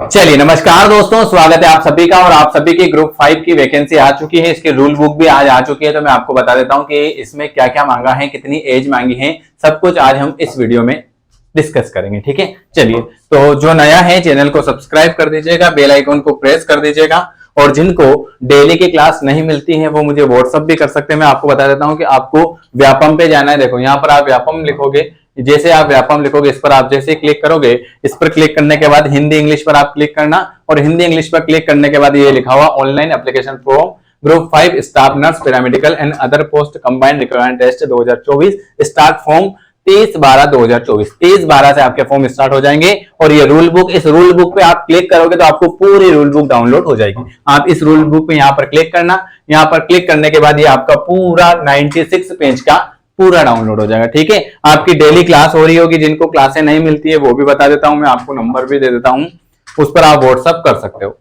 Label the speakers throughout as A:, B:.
A: चलिए नमस्कार दोस्तों, स्वागत है आप सभी का। और आप सभी की ग्रुप 5 की वैकेंसी आ चुकी है, इसकी रूल बुक भी आज आ चुकी है। तो मैं आपको बता देता हूं कि इसमें क्या क्या मांगा है, कितनी एज मांगी है, सब कुछ आज हम इस वीडियो में डिस्कस करेंगे। ठीक है, चलिए तो जो नया है चैनल को सब्सक्राइब कर दीजिएगा, बेल आइकन को प्रेस कर दीजिएगा। और जिनको डेली की क्लास नहीं मिलती है वो मुझे व्हाट्सअप भी कर सकते हैं। मैं आपको बता देता हूं कि आपको व्यापम पे जाना है। देखो यहाँ पर आप व्यापम लिखोगे, जैसे आप व्यापम लिखोगे इस पर आप जैसे क्लिक करोगे, इस पर क्लिक करने के बाद हिंदी इंग्लिश पर आप क्लिक करना। और हिंदी इंग्लिश पर क्लिक करने के बाद ये लिखा हुआ online application form group 5 staff nurse paramedical and other post combined requirement test 2024 start form 30/12/2024। 30/12 से आपके फॉर्म स्टार्ट हो जाएंगे। और ये रूल बुक, इस रूल बुक पे आप क्लिक करोगे तो आपको पूरी रूल बुक डाउनलोड हो जाएगी। आप इस रूल बुक पे यहाँ पर क्लिक करना, यहाँ पर क्लिक करने के बाद ये आपका पूरा 96 पेज का पूरा डाउनलोड हो जाएगा। ठीक है, आपकी डेली क्लास हो रही होगी, जिनको क्लासें नहीं मिलती है वो भी बता देता हूं मैं आपको, नंबर भी दे देता हूं, उस पर आप व्हाट्सअप कर सकते हो।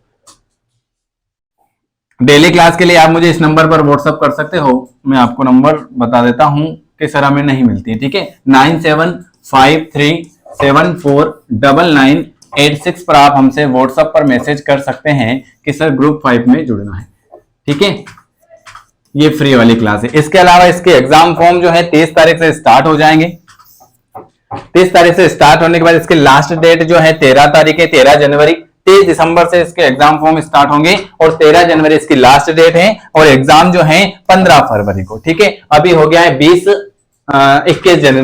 A: डेली क्लास के लिए आप मुझे इस नंबर पर व्हाट्सअप कर सकते हो। मैं आपको नंबर बता देता हूं कि सर हमें नहीं मिलती है। ठीक है, 9753749986 पर आप हमसे व्हाट्सएप पर मैसेज कर सकते हैं कि सर ग्रुप 5 में जुड़ना है। ठीक है, ये फ्री वाली क्लास है। इसके अलावा इसके एग्जाम फॉर्म जो है 23 तारीख से स्टार्ट हो जाएंगे। 23 तारीख से स्टार्ट होने के बाद इसके लास्ट डेट जो है 13 तारीख है, 13 जनवरी। 23 दिसंबर से इसके एग्जाम फॉर्म स्टार्ट होंगे और 13 जनवरी इसकी लास्ट डेट है। और एग्जाम जो है 15 फरवरी को। ठीक है, अभी हो गया है 21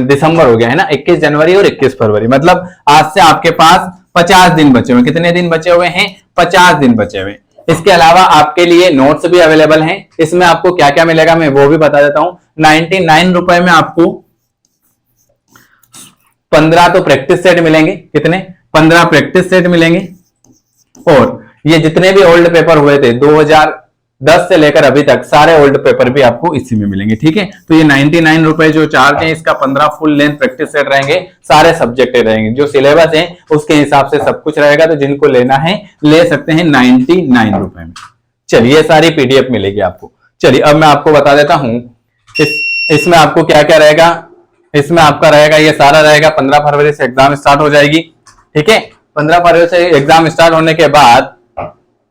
A: दिसंबर हो गया है ना, 21 जनवरी और 21 फरवरी, मतलब आज से आपके पास 50 दिन बचे हुए। कितने दिन बचे हुए हैं? 50 दिन बचे हुए। इसके अलावा आपके लिए नोट्स भी अवेलेबल हैं। इसमें आपको क्या क्या मिलेगा मैं वो भी बता देता हूं। 99 रुपए में आपको 15 तो प्रैक्टिस सेट मिलेंगे। कितने? 15 प्रैक्टिस सेट मिलेंगे। और ये जितने भी ओल्ड पेपर हुए थे 2010 से लेकर अभी तक, सारे ओल्ड पेपर भी आपको इसी में मिलेंगे। ठीक है, तो ये 99 रुपए जो चार्ज है, इसका 15 फुल लेंथ प्रैक्टिस सेट रहेंगे, सारे सब्जेक्ट रहेंगे, जो सिलेबस है उसके हिसाब से सब कुछ रहेगा। तो जिनको लेना है ले सकते हैं 99 रुपए में। चलिए, सारी पीडीएफ मिलेगी आपको। चलिए अब मैं आपको बता देता हूं इसमें आपको क्या क्या रहेगा। इसमें आपका रहेगा, ये सारा रहेगा। 15 फरवरी से एग्जाम स्टार्ट हो जाएगी। ठीक है, 15 फरवरी से एग्जाम स्टार्ट होने के बाद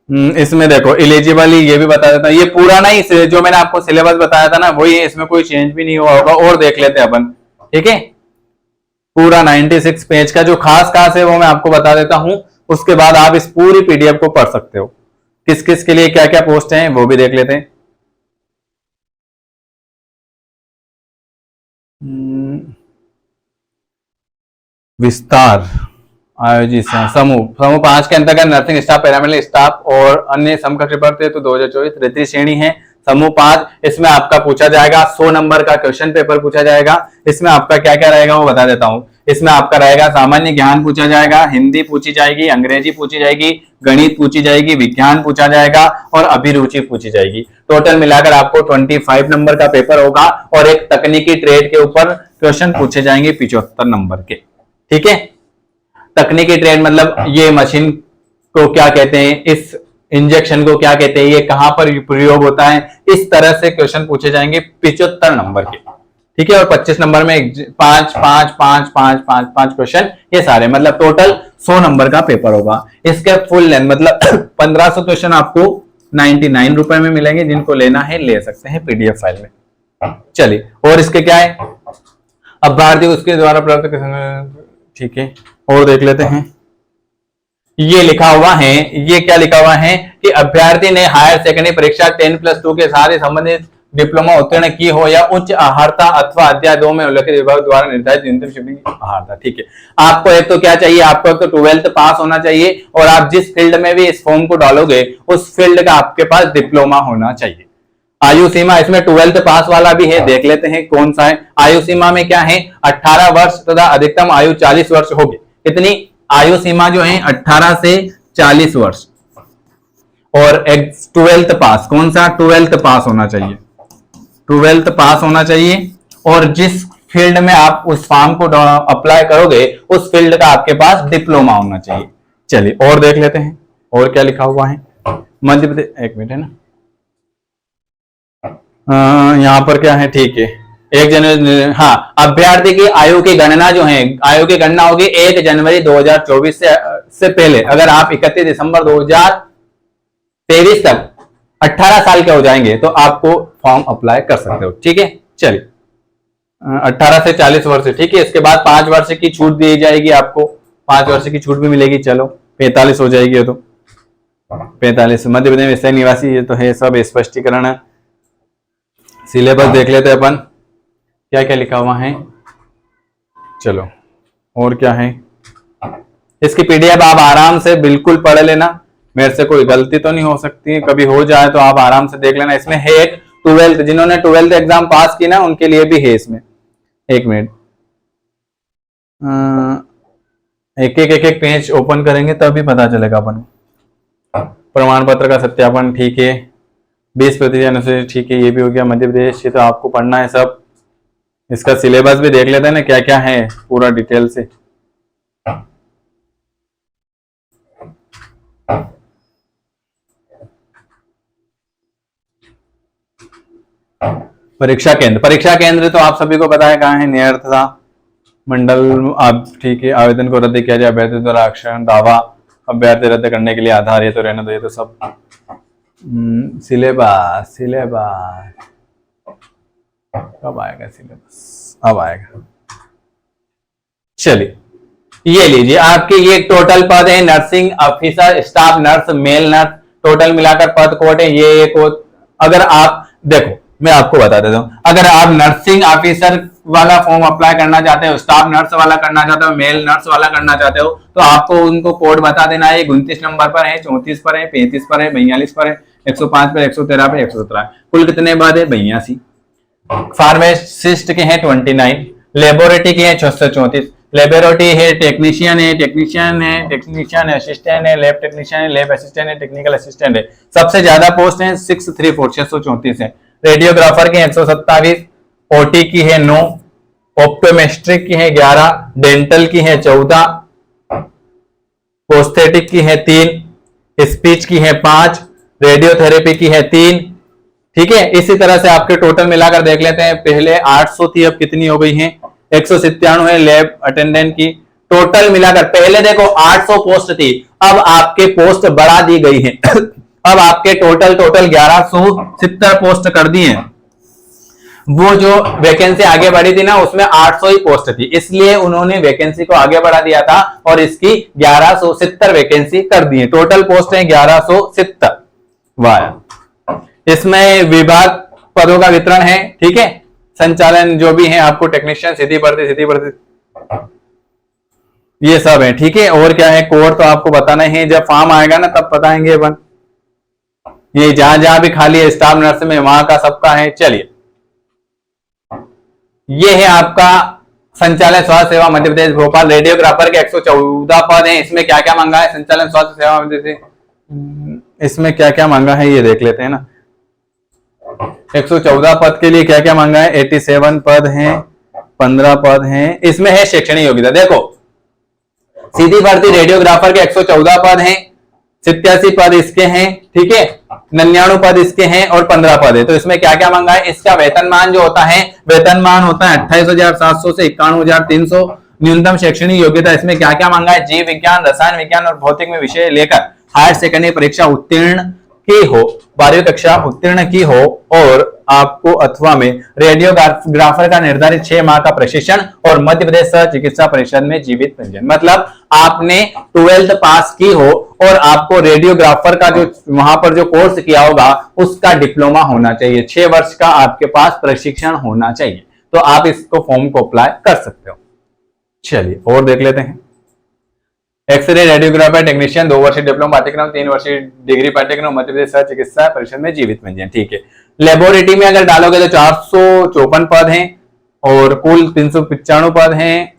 A: इसमें देखो एलिजिबल, ये भी बता देता हूं। ये पूरा नहीं, जो मैंने आपको सिलेबस बताया था ना वही है, इसमें कोई चेंज भी नहीं हुआ होगा। और देख लेते हैं अपन। ठीक है, पूरा 96 पेज का जो खास खास है वो मैं आपको बता देता हूं। उसके बाद आप इस पूरी पीडीएफ को पढ़ सकते हो। किस किस के लिए क्या क्या पोस्ट हैं वो भी देख लेते हैं। विस्तार आयोजित समूह 5 के अंतर्गत नर्सिंग स्टाफ, पैरामेडिकल स्टाफ और अन्य समकक्ष भर्ती तो 2024 तृतीय श्रेणी है। समूह 5, इसमें आपका पूछा जाएगा 100 नंबर का क्वेश्चन पेपर पूछा जाएगा। इसमें आपका क्या क्या रहेगा वो बता देता हूं। इसमें आपका रहेगा सामान्य ज्ञान पूछा जाएगा, हिंदी पूछी जाएगी, अंग्रेजी पूछी जाएगी, गणित पूछी जाएगी, विज्ञान पूछा जाएगा और अभिरुचि पूछी जाएगी। टोटल मिलाकर आपको 25 नंबर का पेपर होगा। और एक तकनीकी ट्रेड के ऊपर क्वेश्चन पूछे जाएंगे 75 नंबर के। ठीक है, तकनीकी ट्रेड मतलब ये मशीन को क्या कहते हैं, इस इंजेक्शन को क्या कहते हैं, ये कहां पर प्रयोग होता है, इस तरह से क्वेश्चन पूछे जाएंगे 75 नंबर के। ठीक है, और 25 नंबर में 5 5 5 5 5 5 क्वेश्चन, ये सारे मतलब टोटल 100 नंबर का पेपर होगा। इसके फुल लेंथ मतलब 1500 क्वेश्चन आपको 99 रुपए में मिलेंगे। जिनको लेना है ले सकते हैं पीडीएफ फाइल में। चलिए, और इसके क्या है, अभ्यर्थी उसके द्वारा प्राप्त। ठीक है, और देख लेते हैं। ये लिखा हुआ है, ये क्या लिखा हुआ है कि अभ्यर्थी ने हायर सेकेंडरी परीक्षा 10+2 के साथ ही संबंधित डिप्लोमा उत्तीर्ण की हो या उच्च आहारता अथवा अध्याय 2 में उल्लेखित विभाग द्वारा निर्धारित न्यूनतम शिफ्टिंग आहारता। ठीक है, आपको एक तो क्या चाहिए, आपको एक तो 12th पास होना चाहिए। और आप जिस फील्ड में भी इस फॉर्म को डालोगे उस फील्ड का आपके पास डिप्लोमा होना चाहिए। आयु सीमा इसमें 12th पास वाला भी है, देख लेते हैं कौन सा है। आयु सीमा में क्या है, 18 वर्ष तथा अधिकतम आयु 40 वर्ष होगी। कितनी आयु सीमा जो है 18 से 40 वर्ष। और 12th पास, कौन सा 12th पास होना चाहिए, 12th पास होना चाहिए। और जिस फील्ड में आप उस फॉर्म को अप्लाई करोगे उस फील्ड का आपके पास डिप्लोमा होना चाहिए। चलिए और देख लेते हैं और क्या लिखा हुआ है। मध्य प्रदेश, एक मिनट है ना, यहां पर क्या है, ठीक है, 1 जनवरी, हाँ, अभ्यर्थी की आयु की गणना जो है, आयु की गणना होगी 1 जनवरी 2024 से पहले। अगर आप 31 दिसंबर 2023 तक 18 साल के हो जाएंगे तो आपको फॉर्म अप्लाई कर सकते हो। ठीक है, चलिए 18 से 40 वर्ष, ठीक है। इसके बाद 5 वर्ष की छूट दी जाएगी आपको, 5 वर्ष की छूट भी मिलेगी। चलो 45 हो जाएगी, तो 45 मध्य प्रदेश में स्थायी निवासी, ये तो है सब स्पष्टीकरण है। सिलेबस देख लेते हैं अपन, क्या क्या लिखा हुआ है। चलो और क्या है, इसकी पीडीएफ आप आराम से बिल्कुल पढ़ लेना, मेरे से कोई गलती तो नहीं हो सकती, कभी हो जाए तो आप आराम से देख लेना। इसमें है एक 12th, जिन्होंने 12th एग्जाम पास की ना उनके लिए भी है इसमें। एक मिनट, एक एक पेज ओपन करेंगे तभी पता चलेगा अपन। प्रमाण पत्र का सत्यापन, ठीक है, 20% अनुसूचित, ठीक है, ये भी हो गया। मध्य प्रदेश, ये तो आपको पढ़ना है सब। इसका सिलेबस भी देख लेते हैं ना क्या क्या है पूरा डिटेल से। परीक्षा केंद्र, परीक्षा केंद्र तो आप सभी को पता है कहाँ है, नियर्थता मंडल। आप ठीक है, आवेदन को रद्द किया जाए अभ्यर्थी द्वारा अक्षरण दावा, अभ्यर्थी रद्द करने के लिए आधार, ये तो रहने दो, ये तो सब। सिलेबस, सिलेबस कब आएगा सिलेबस, अब आएगा। चलिए ये लीजिए, आपके ये टोटल पद है nursing officer, staff nurse, male nurse, total मिलाकर पद कोड है ये कोड। अगर आप देखो, मैं आपको बता देता हूं, अगर आप नर्सिंग ऑफिसर वाला फॉर्म अप्लाई करना चाहते हो, स्टाफ नर्स वाला करना चाहते हो, मेल नर्स वाला करना चाहते हो, तो आपको उनको कोड बता देना है। 29 नंबर पर है, 34 पर है, 35 पर है, 42 पर है, 105 पर, 113 पर, 117। कुल कितने पद है? 82। फार्मासिस्ट के हैं 29, लेबोरेटरी के हैं 634। लेबोरेटरी है, टेक्नीशियन है, टेक्नीशियन है, टेक्नीशियन असिस्टेंट है, लैब टेक्नीशियन है, लैब असिस्टेंट है, टेक्निकल असिस्टेंट है। सबसे ज्यादा पोस्ट है 634, 634 है। रेडियोग्राफर के 127, ओटी की है 9, ऑप्टोमेट्रिक की है 11, डेंटल की है 14, प्रोस्थेटिक की है 3, स्पीच की है 5, रेडियोथेरेपी की है 3। ठीक है, इसी तरह से आपके टोटल मिलाकर देख लेते हैं। पहले 800 थी, अब कितनी हो गई है? 197 है लैब अटेंडेंट की। टोटल मिलाकर पहले देखो 800 पोस्ट थी, अब आपके पोस्ट बढ़ा दी गई है। अब आपके टोटल 1170 पोस्ट कर दी है। वो जो वैकेंसी आगे बढ़ी थी ना, उसमें 800 ही पोस्ट थी, इसलिए उन्होंने वैकेंसी को आगे बढ़ा दिया था और इसकी 1170 वैकेंसी कर दी है। टोटल पोस्ट है 1170। वाह, इसमें विभाग पदों का वितरण है। ठीक है, संचालन जो भी है आपको, टेक्नीशियन, सीधी भर्ती ये सब है। ठीक है, और क्या है, कोड तो आपको बताना है, जब फॉर्म आएगा ना तब बताएंगे अपन। ये जहां जहां भी खाली है स्टाफ नर्स में, वहां का सबका है। चलिए, ये है आपका संचालन स्वास्थ्य सेवा मध्य प्रदेश भोपाल। रेडियोग्राफर के 114 पद हैं। इसमें क्या क्या मांगा है संचालन स्वास्थ्य सेवा मध्य प्रदेश, इसमें क्या क्या मांगा है ये देख लेते हैं ना। 114 पद के लिए क्या क्या मांगा है? 87 पद हैं, 15 पद हैं। इसमें है शैक्षणिक योग्यता। देखो, सीधी भर्ती रेडियोग्राफर के 114 पद हैं, 87 पद इसके हैं, ठीक है, 99 पद इसके हैं और 15 पद है। तो इसमें क्या क्या मांगा है? इसका वेतनमान जो होता है, वेतनमान होता है 28,700 से 91,300। न्यूनतम शैक्षणिक योग्यता इसमें क्या क्या मांगा है? जीव विज्ञान, रसायन विज्ञान और भौतिक में विषय लेकर हायर सेकेंडरी परीक्षा उत्तीर्ण की हो, 12वीं कक्षा उत्तीर्ण की हो, और आपको अथवा में रेडियोग्राफर का निर्धारित 6 माह का प्रशिक्षण और मध्य प्रदेश सह चिकित्सा परिषद में जीवित पंजीयन। मतलब आपने 12th पास की हो और आपको रेडियोग्राफर का जो वहां पर जो कोर्स किया होगा उसका डिप्लोमा होना चाहिए, 6 वर्ष का आपके पास प्रशिक्षण होना चाहिए, तो आप इसको फॉर्म को अप्लाई कर सकते हो। चलिए और देख लेते हैं। एक्सरे रेडियोग्राफर टेक्नीशियन 2 वर्षीय डिप्लोमा पाठ्यक्रम, 3 वर्षीय डिग्री पाठ्यक्रम, मध्य प्रदेश सह चिकित्सा परिषद में जीवित पंजीयन। ठीक है, लेबोरेटरी में अगर डालोगे तो 454 पद हैं और कुल 395 पद हैं।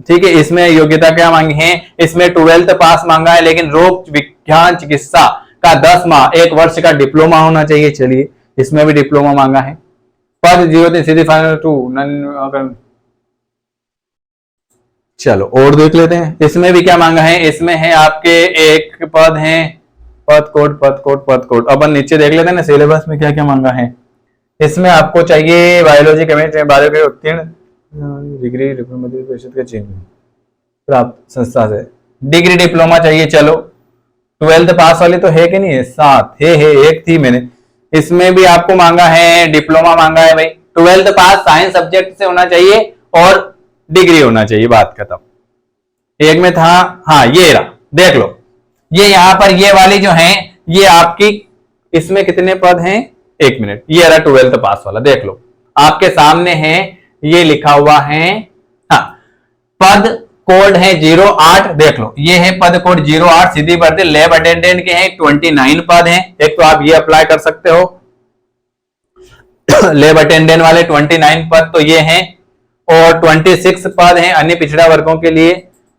A: ठीक है, इसमें योग्यता क्या मांगी है? इसमें 12th पास मांगा है, लेकिन रोग विज्ञान चिकित्सा का 10 माह 1 वर्ष का डिप्लोमा होना चाहिए। चलिए, इसमें भी डिप्लोमा मांगा है। पद 0 चलो और देख लेते हैं। इसमें भी क्या मांगा है? इसमें है आपके एक पद हैं, पद कोड। अपन नीचे देख लेते हैं ना सिलेबस में क्या क्या मांगा है। इसमें आपको चाहिए बायोलॉजी, केमिस्ट्री, बायो के उत्तीर्ण डिग्री डिप्लोमा मध्य परिषद के चिन्ह प्राप्त संस्था से डिग्री डिप्लोमा चाहिए। चलो 12th पास वाली तो है कि नहीं है, 7 है, एक थी मैंने, इसमें भी आपको मांगा है डिप्लोमा मांगा है भाई। 12th पास साइंस सब्जेक्ट से होना चाहिए और डिग्री होना चाहिए, बात खत्म। एक में था, हाँ ये रहा, देख लो ये यहां पर ये वाली जो है ये आपकी, इसमें कितने पद हैं, 1 मिनट, ये रहा 12th पास वाला, देख लो आपके सामने है, ये लिखा हुआ है, हाँ पद कोड है 08, देख लो ये है पद कोड 08, सीधी भर्ती लैब अटेंडेंट के हैं 29 पद हैं। एक तो आप ये अप्लाई कर सकते हो लैब अटेंडेंट वाले 29 पद तो ये हैं, और 26 पद हैं अन्य पिछड़ा वर्गों के लिए,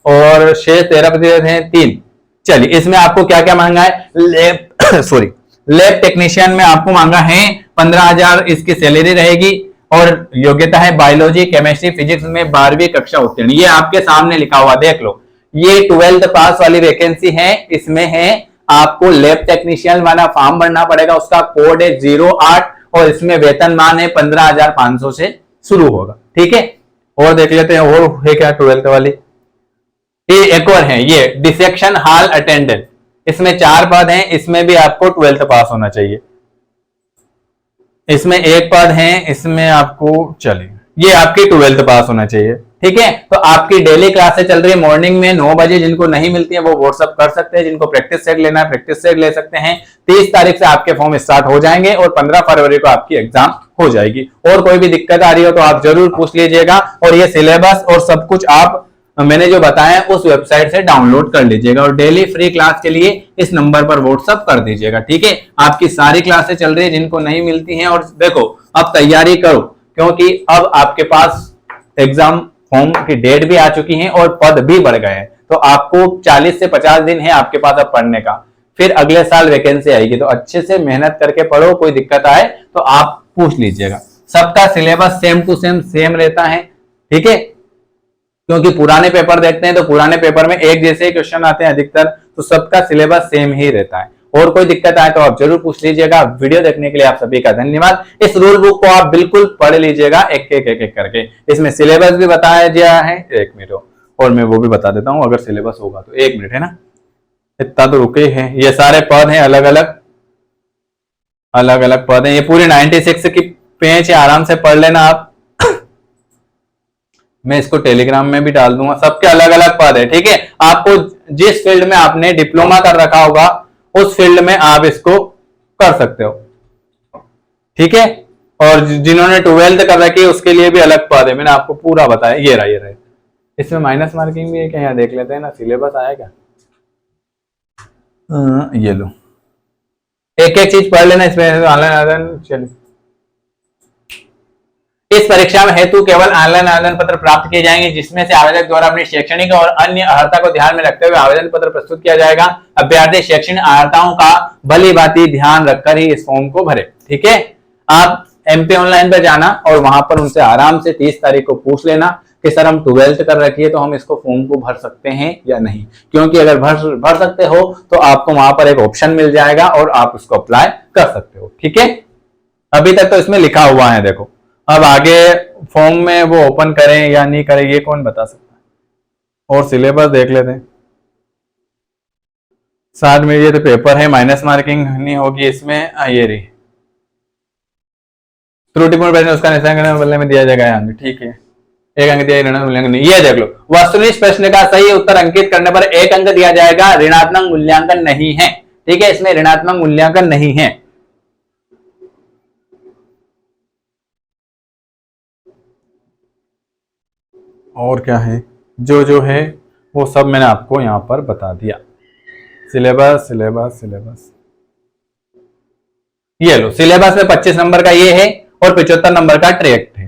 A: और शेष 13% हैं 3। चलिए इसमें आपको क्या क्या मांगा है, लैब सॉरी लैब टेक्नीशियन में आपको मांगा है 15,000 इसकी सैलरी रहेगी, और योग्यता है बायोलॉजी, केमिस्ट्री, फिजिक्स में 12वीं कक्षा उत्तीर्ण। ये आपके सामने लिखा हुआ देख लो, ये 12th पास वाली वैकेंसी है, इसमें है आपको लैब टेक्नीशियन वाला फॉर्म भरना पड़ेगा, उसका कोड है 08, और इसमें वेतनमान है 15,500 से शुरू होगा। ठीक है, और देख लेते हैं और है क्या 12th वाली, ये एक और है, ये डिसेक्शन हॉल अटेंडेंट, इसमें 4 पद हैं, इसमें भी आपको 12th पास होना चाहिए। इसमें 1 पद है, इसमें आपको चलिए ये आपकी 12th पास होना चाहिए। ठीक है, तो आपकी डेली क्लासेस चल रही है मॉर्निंग में 9 बजे, जिनको नहीं मिलती है वो व्हाट्सअप कर सकते हैं, जिनको प्रैक्टिस सेट लेना है प्रैक्टिस सेट ले सकते हैं। 30 तारीख से आपके फॉर्म स्टार्ट हो जाएंगे और 15 फरवरी को आपकी एग्जाम हो जाएगी। और कोई भी दिक्कत आ रही हो तो आप जरूर पूछ लीजिएगा, और ये सिलेबस और सब कुछ आप मैंने जो बताया उस वेबसाइट से डाउनलोड कर लीजिएगा, और डेली फ्री क्लास के लिए इस नंबर पर व्हाट्सअप कर दीजिएगा। ठीक है, आपकी सारी क्लासें चल रही है, जिनको नहीं मिलती हैं, और देखो अब तैयारी करो, क्योंकि अब आपके पास एग्जाम फॉर्म की डेट भी आ चुकी है और पद भी बढ़ गए हैं, तो आपको 40 से 50 दिन है आपके पास अब पढ़ने का, फिर अगले साल वैकेंसी आएगी, तो अच्छे से मेहनत करके पढ़ो, कोई दिक्कत आए तो आप पूछ लीजिएगा। सबका सिलेबस सेम टू सेम रहता है। ठीक है, क्योंकि पुराने पेपर देखते हैं तो पुराने पेपर में एक जैसे क्वेश्चन आते हैं अधिकतर, तो सबका सिलेबस सेम ही रहता है। और कोई दिक्कत आए तो आप जरूर पूछ लीजिएगा। वीडियो देखने के लिए आप सभी का धन्यवाद। इस रूल बुक को आप बिल्कुल पढ़ लीजिएगा एक एक करके, इसमें सिलेबस भी बताया गया है। 1 मिनट और मैं वो भी बता देता हूं अगर सिलेबस होगा तो, 1 मिनट है ना, इतना तो रुके हैं। ये सारे पद हैं, अलग अलग पद हैं, ये पूरे 96 की पेज है, आराम से पढ़ लेना आप। मैं इसको टेलीग्राम में भी डाल दूंगा, सबके अलग अलग पद है। ठीक है, आपको जिस फील्ड में आपने डिप्लोमा कर रखा होगा उस फील्ड में आप इसको कर सकते हो। ठीक है, और जिन्होंने 12th कर रखी है उसके लिए भी अलग पद है, मैंने आपको पूरा बताया। ये रहा इसमें माइनस मार्किंग भी है क्या, यहाँ देख लेते हैं ना, सिलेबस आया क्या। ये लो, एक एक चीज पढ़ लेना इसमें। ऑनलाइन चलिए, इस परीक्षा में हेतु केवल ऑनलाइन आवेदन पत्र प्राप्त किए जाएंगे, जिसमें से आवेदक द्वारा अपनी शैक्षणिक और अन्य अर्हता को ध्यान में रखते हुए आवेदन पत्र प्रस्तुत किया जाएगा। अभ्यर्थी शैक्षणिक अर्हताओं का भली भांति ध्यान रखकर ही इस फॉर्म को भरे। ठीक है, आप MP ऑनलाइन पर जाना और वहां पर उनसे आराम से 30 तारीख को पूछ लेना कि सर हम 12th कर रखी है तो हम इसको फॉर्म को भर सकते हैं या नहीं, क्योंकि अगर भर सकते हो तो आपको वहां पर एक ऑप्शन मिल जाएगा और आप उसको अप्लाई कर सकते हो। ठीक है, अभी तक तो इसमें लिखा हुआ है, देखो अब आगे फॉर्म में वो ओपन करें या नहीं करें ये कौन बता सकता है। और सिलेबस देख लेते हैं, 60 में ये तो पेपर है, माइनस मार्किंग नहीं होगी इसमें। ये रही त्रुटिपूर्ण प्रश्न, उसका निशान बदले में दिया जाएगा अंक। ठीक है, 1 अंक दिया, ऋणात्मक मूल्यांकन नहीं। ये देख लो, वस्तुनिष्ठ प्रश्न का सही उत्तर अंकित करने पर 1 अंक दिया जाएगा, ऋणात्मक मूल्यांकन नहीं है। ठीक है, इसमें ऋणात्मक मूल्यांकन नहीं है। और क्या है, जो है वो सब मैंने आपको यहां पर बता दिया। सिलेबस ये लो, सिलेबस में 25 नंबर का ये है और 75 नंबर का ट्रेड है,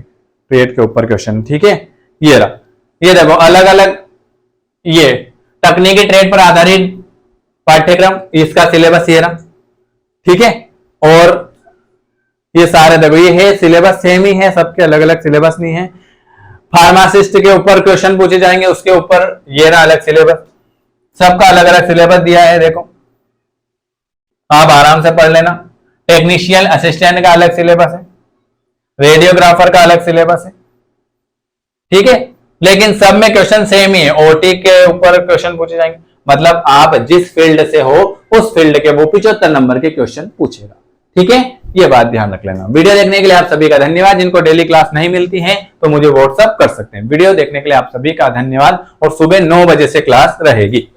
A: ट्रेड के ऊपर क्वेश्चन। ठीक है, ये रहा, ये देखो अलग अलग, ये तकनीकी ट्रेड पर आधारित पाठ्यक्रम, इसका सिलेबस ये रहा। ठीक है, और ये सारे देखो, ये है सिलेबस सेम ही है, सबके अलग अलग सिलेबस नहीं है। फार्मासिस्ट के ऊपर क्वेश्चन पूछे जाएंगे, उसके ऊपर ये रहा अलग सिलेबस, सबका अलग अलग सिलेबस दिया है, देखो आप आराम से पढ़ लेना। टेक्नीशियन असिस्टेंट का अलग सिलेबस है, रेडियोग्राफर का अलग सिलेबस है, ठीक है, लेकिन सब में क्वेश्चन सेम ही है। ओटी के ऊपर क्वेश्चन पूछे जाएंगे, मतलब आप जिस फील्ड से हो उस फील्ड के वो 75 नंबर के क्वेश्चन पूछेगा, ठीक है, ये बात ध्यान रख लेना। वीडियो देखने के लिए आप सभी का धन्यवाद। जिनको डेली क्लास नहीं मिलती है तो मुझे व्हाट्सएप कर सकते हैं। वीडियो देखने के लिए आप सभी का धन्यवाद, और सुबह 9 बजे से क्लास रहेगी।